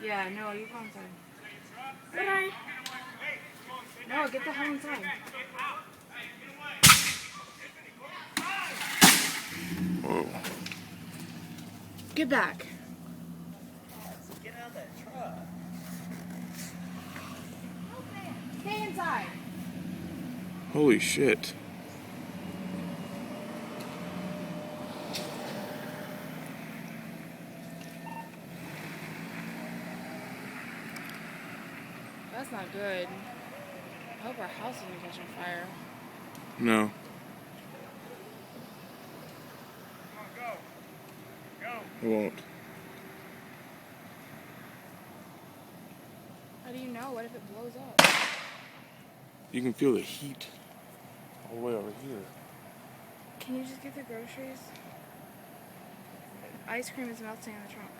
Yeah, no, you go inside. But I... No, get the hell inside. Whoa. Get back. Get out of that truck. Stay inside. Holy shit. That's not good. I hope our house doesn't catch on fire. No. It won't. How do you know? What if it blows up? You can feel the heat all the way over here. Can you just get the groceries? Ice cream is melting in the trunk.